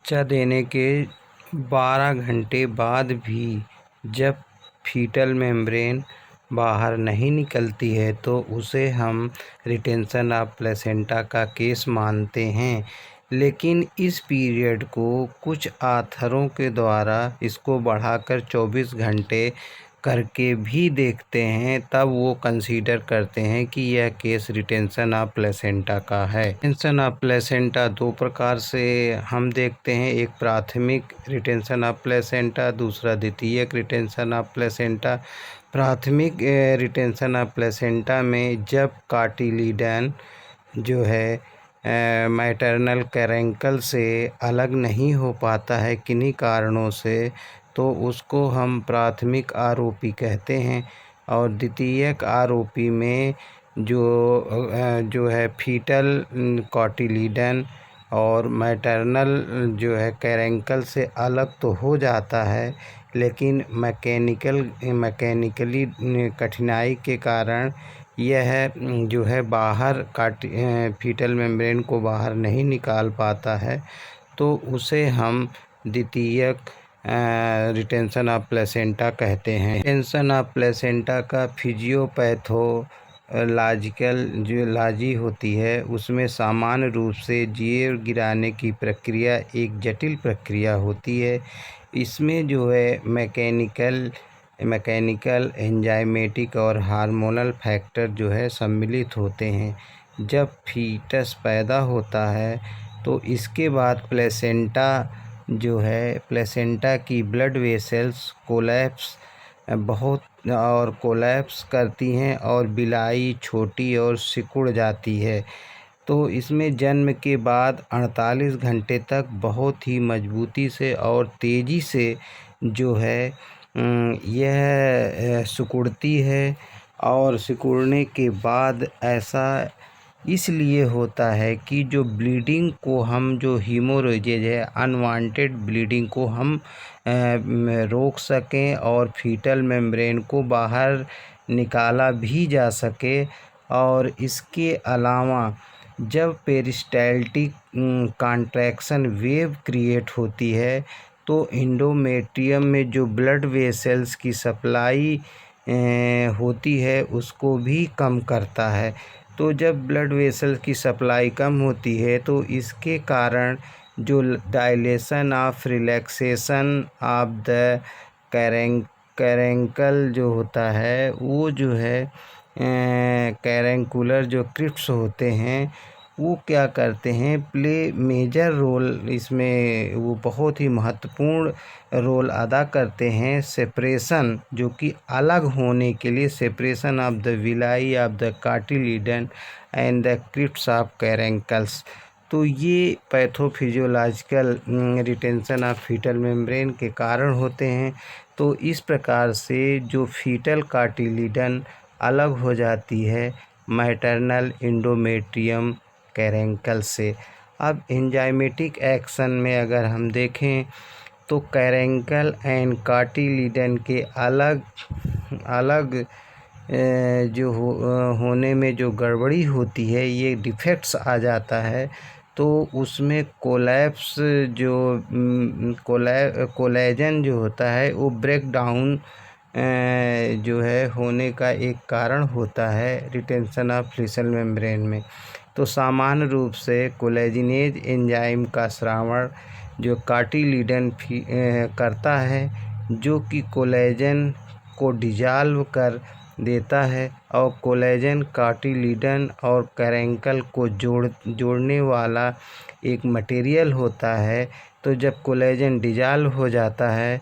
बच्चा देने के 12 घंटे बाद भी जब फीटल मेम्ब्रेन बाहर नहीं निकलती है तो उसे हम रिटेंशन ऑफ प्लेसेंटा का केस मानते हैं। लेकिन इस पीरियड को कुछ ऑथरों के द्वारा इसको बढ़ाकर 24 घंटे करके भी देखते हैं, तब वो कंसीडर करते हैं कि यह केस रिटेंशन ऑफ प्लेसेंटा का है। रिटेंशन ऑफ प्लेसेंटा दो प्रकार से हम देखते हैं, एक प्राथमिक रिटेंशन ऑफ प्लेसेंटा, दूसरा द्वितीयक रिटेंशन ऑफ प्लेसेंटा। प्राथमिक रिटेंशन ऑफ प्लेसेंटा में जब कार्टिलिडन जो है मैटरनल कैरेंकल से अलग नहीं हो पाता है किन्हीं कारणों से, तो उसको हम प्राथमिक आरोपी कहते हैं। और द्वितीयक आरोपी में जो है फीटल कार्टिलिडन और मैटरनल जो है कैरेंकल से अलग तो हो जाता है, लेकिन मैकेनिकली कठिनाई के कारण यह जो है बाहर फीटल मेम्ब्रेन को बाहर नहीं निकाल पाता है, तो उसे हम द्वितीयक रिटेंशन ऑफ प्लेसेंटा कहते हैं। रिटेंशन ऑफ प्लेसेंटा का फिजियोपैथोलॉजिकल जो लॉजी होती है उसमें सामान्य रूप से जीर गिराने की प्रक्रिया एक जटिल प्रक्रिया होती है। इसमें जो है मैकेनिकल एंजाइमेटिक और हार्मोनल फैक्टर जो है सम्मिलित होते हैं। जब फीटस पैदा होता है तो इसके बाद प्लेसेंटा की ब्लड वेसल्स कोलैप्स करती हैं और बिलाई छोटी और सिकुड़ जाती है। तो इसमें जन्म के बाद 48 घंटे तक बहुत ही मजबूती से और तेज़ी से जो है यह सिकुड़ती है। और सिकुड़ने के बाद ऐसा इसलिए होता है कि जो ब्लीडिंग को हम जो हीमोरेजिज है अनवांटेड ब्लीडिंग को हम रोक सकें और फीटल मेम्ब्रेन को बाहर निकाला भी जा सके। और इसके अलावा जब पेरिस्टाल्टिक कॉन्ट्रैक्शन वेव क्रिएट होती है तो एंडोमेट्रियम में जो ब्लड वेसल्स की सप्लाई होती है उसको भी कम करता है। तो जब ब्लड वेसल की सप्लाई कम होती है तो इसके कारण जो dilation of relaxation of the caruncle जो होता है वो जो है कैरेंकुलर जो क्रिप्स होते हैं वो क्या करते हैं, प्ले मेजर रोल, इसमें वो बहुत ही महत्वपूर्ण रोल अदा करते हैं सेपरेशन, जो कि अलग होने के लिए separation of the villi of the cotyledon and the crypts of caruncles. तो ये pathophysiological retention of foetal membrane के कारण होते हैं। तो इस प्रकार से जो फीटल कार्टिलिडन अलग हो जाती है मैटरनल एंडोमेट्रियम कैरेंकल से। अब एंजाइमेटिक एक्शन में अगर हम देखें तो कैरेंकल एंड कार्टिलिडन के अलग अलग जो होने में जो गड़बड़ी होती है, ये डिफेक्ट्स आ जाता है, तो उसमें कोलैप्स जो कोलेजन जो होता है वो ब्रेक डाउन जो है होने का एक कारण होता है रिटेंशन ऑफ फीटल मेम्ब्रेन में। तो सामान्य रूप से कोलेजिनेज एंजाइम का स्रावण जो कार्टिलिडन करता है, जो कि कोलेजन को डिजॉल्व कर देता है और कोलेजन कार्टिलिडन और कैरेंकल को जोड़ने वाला एक मटेरियल होता है। तो जब कोलेजन डिजॉल्व हो जाता है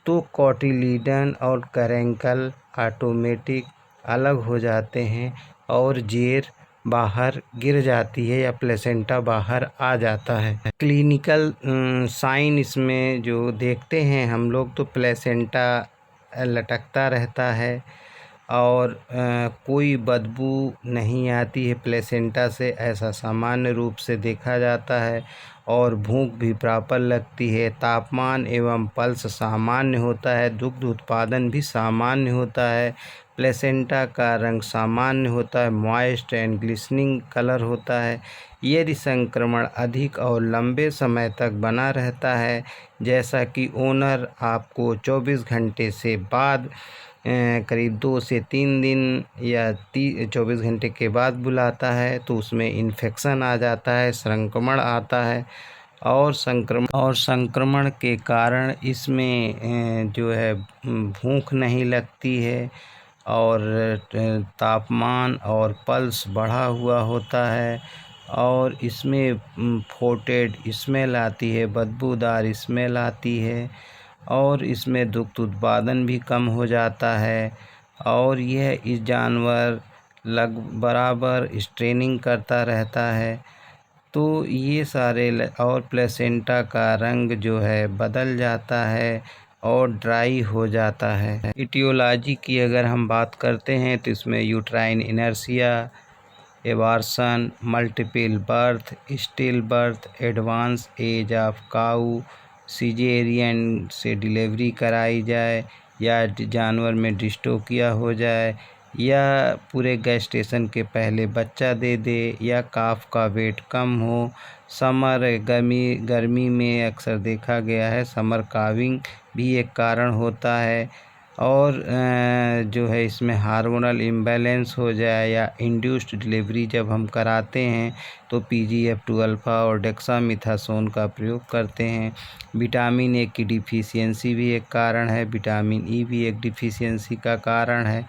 तो कार्टिलिडन और कैरेंकल ऑटोमेटिक अलग हो जाते हैं और जेर बाहर गिर जाती है या प्लेसेंटा बाहर आ जाता है। क्लिनिकल साइन इसमें जो देखते हैं हम लोग, तो प्लेसेंटा लटकता रहता है और कोई बदबू नहीं आती है प्लेसेंटा से, ऐसा सामान्य रूप से देखा जाता है। और भूख भी प्रॉपर लगती है। तापमान एवं पल्स सामान्य होता है। दुग्ध उत्पादन भी सामान्य होता है। प्लेसेंटा का रंग सामान्य होता है, मॉइस्ट एंड ग्लिसनिंग कलर होता है। यदि संक्रमण अधिक और लंबे समय तक बना रहता है, जैसा कि ओनर आपको 24 घंटे से बाद करीब 2 से 3 दिन या 24 घंटे के बाद बुलाता है, तो उसमें इन्फेक्शन आ जाता है, संक्रमण आता है। और संक्रमण के कारण इसमें जो है भूख नहीं लगती है और तापमान और पल्स बढ़ा हुआ होता है और इसमें फोटेड स्मेल आती है, बदबूदार स्मेल आती है और इसमें दुग्ध उत्पादन भी कम हो जाता है। और यह इस जानवर बराबर स्ट्रेनिंग करता रहता है। तो ये सारे और प्लेसेंटा का रंग जो है बदल जाता है और ड्राई हो जाता है। इटियोलॉजी की अगर हम बात करते हैं तो इसमें uterine inertia, abortion, multiple birth, still birth, advance age of cow, caesarean से डिलीवरी कराई जाए या जानवर में डिस्टोकिया हो जाए या पूरे गेस्टेशन के पहले बच्चा दे दे या काफ का वेट कम हो। समर गर्मी में अक्सर देखा गया है समर काविंग भी एक कारण होता है। और जो है इसमें हार्मोनल इम्बैलेंस हो जाए या इंड्यूस्ड डिलीवरी जब हम कराते हैं तो PGF2 अल्फ़ा और डेक्सामिथासोन का प्रयोग करते हैं। विटामिन ए की डिफिशियंसी भी एक कारण है, विटामिन ई भी एक डिफिशियंसी का कारण है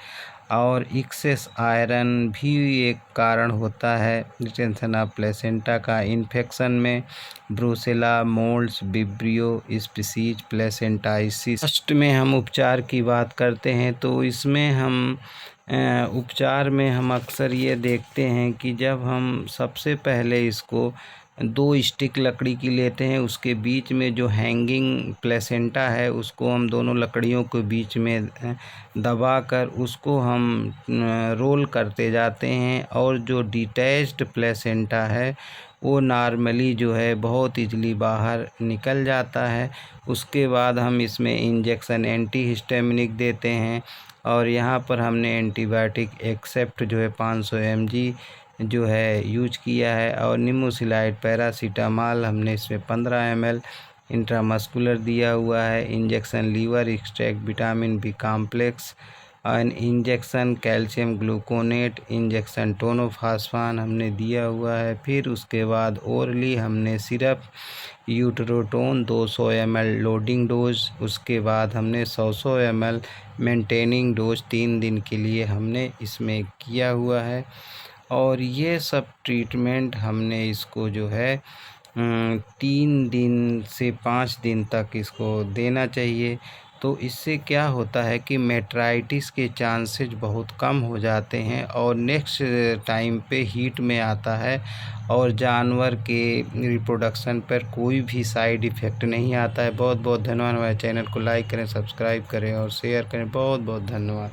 और एक्सेस आयरन भी एक कारण होता है रिटेंशन ऑफ प्लेसेंटा का। इन्फेक्शन में Brucella, moulds, vibrio species, placentitis. First में हम उपचार की बात करते हैं तो इसमें हम उपचार में हम अक्सर ये देखते हैं कि जब हम सबसे पहले इसको 2 स्टिक लकड़ी की लेते हैं, उसके बीच में जो हैंगिंग प्लेसेंटा है उसको हम दोनों लकड़ियों के बीच में दबाकर उसको हम रोल करते जाते हैं और जो डिटैच्ड प्लेसेंटा है वो नॉर्मली जो है बहुत इजली बाहर निकल जाता है। उसके बाद हम इसमें इंजेक्शन एंटी हिस्टामिनिक देते हैं और यहाँ पर हमने एंटीबायोटिक एक्सेप्ट जो है 500 mg जो है यूज किया है और निमोसिलाइड पैरासीटामॉल हमने इसमें 15 ml इंट्रामस्कुलर दिया हुआ है। Injection liver extract vitamin B complex और injection calcium gluconate, injection tonophosphan हमने दिया हुआ है। फिर उसके बाद ओरली हमने syrup utrotone 200 ml loading dose, उसके बाद हमने 100 ml मेंटेनिंग डोज 3 दिन के लिए हमने इसमें किया हुआ है। और ये सब ट्रीटमेंट हमने इसको जो है 3 दिन से 5 दिन तक इसको देना चाहिए। तो इससे क्या होता है कि मेट्राइटिस के चांसेस बहुत कम हो जाते हैं और नेक्स्ट टाइम पे हीट में आता है और जानवर के रिप्रोडक्शन पर कोई भी साइड इफ़ेक्ट नहीं आता है। बहुत बहुत धन्यवाद। हमारे चैनल को लाइक करें, सब्सक्राइब करें और शेयर करें। बहुत बहुत धन्यवाद।